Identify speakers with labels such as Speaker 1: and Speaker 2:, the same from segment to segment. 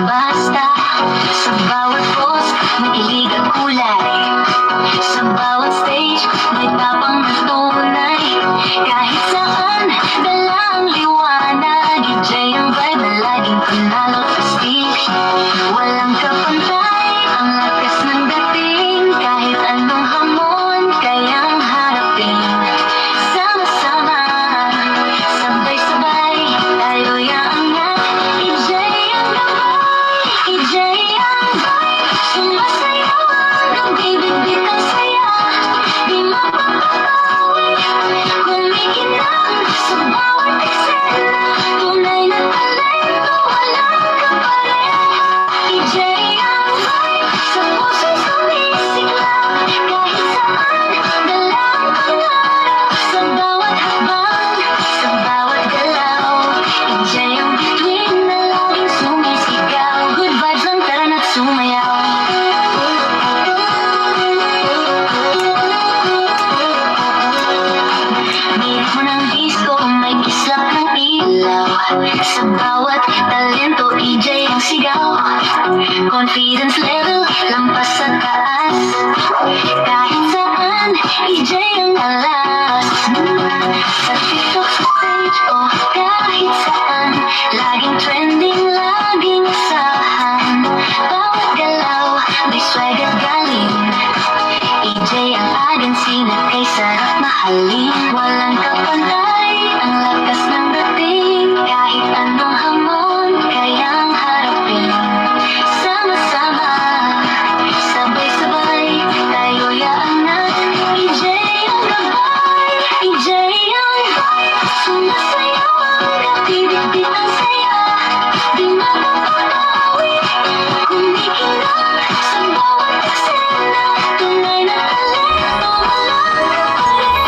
Speaker 1: basta. Sa bawat post, makilig at kulay. Sa bawat stage, may tapang tunay. Kahit saan, dala ang liwanag. DJ ang vibe na laging panalo sa stage. Walang kapantay, ang lakas ng dating. Kahit anong hamon, kayang harapin. Sama-sama, sabay-sabay, tayo'y aangat. EJ ang gabay, EJ ang vibe. Sumasayaw hanggang bibig-bit ang saya. Di mapapawi, kumikinang sa bawat eksena. Tunay na talento, walang kapalit. EJ ang vibe, sa puso'y sumisiklaw. Kahit saan, dala ang pangarap. Sa bawat hakbang, sa bawat galaw. EJ ang bituin na laging sumisigaw. Good vibes lang, tara na't sumayaw. Birit mo ng disco, may kislap ng ilaw. Sa bawat talento, EJ ang sigaw. Confidence level, lampas sa taas. Kahit saan, EJ ang alas. Sa TikTok, sa stage, o kahit saan. Laging trending, laging asahan. Bawat galaw, may swag at galing. EJ ang agency na kay sarap mahalin. Walang kapantay, ang lakas ng dating. Kahit anong hamon, kayang harapin. Sama-sama, sabay-sabay, tayo'y aangat. EJ ang gabay, EJ ang vibe. Sumasayaw hanggang bibig-bit ang saya. Di mapapawi, kumikinang sa bawat eksena. Tunay na talento, walang kapalit.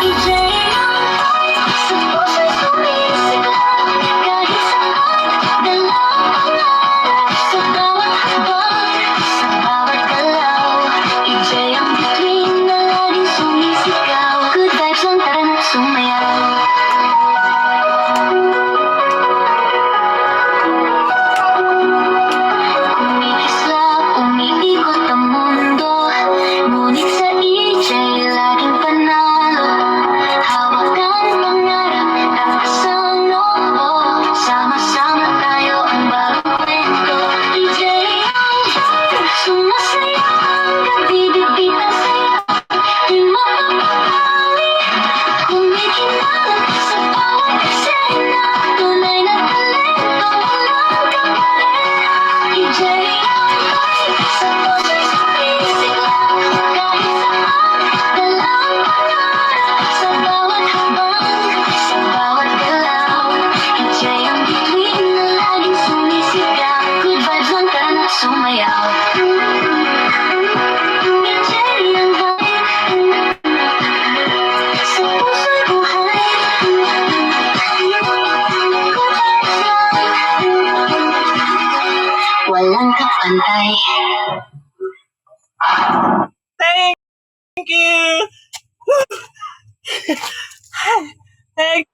Speaker 1: EJ ang vibe, sa puso'y sumisigaw. Kahit saan, dala ang pangarap. Sa bawat hakbang, sa bawat galaw. EJ ang bituin na laging sumisigaw. Good vibes lang, tara na't sumayaw. Kumikislap, umiikot ang mundo. Ngunit sa EJ, laging panalo. Hawak ang pangarap, takas ang noo. Sama-sama tayo ang bagong kwento. EJ ang vibe, sumasayaw hanggang bibig-bit ang saya. Di mapapawi, kumikinang sa bawat eksena. Tunay na talento, walang kapalit. EJ ang vibe, sa puso'y sumisigaw. Kahit saan, dala ang pangarap. Sa bawat hakbang, sa bawat galaw. EJ ang bituin na laging sumisigaw. Good vibes lang, tara na't sumayaw. EJ ang vibe, sa puso'y buhay. Good vibes lang, walang kapantay.
Speaker 2: Thank you. Thank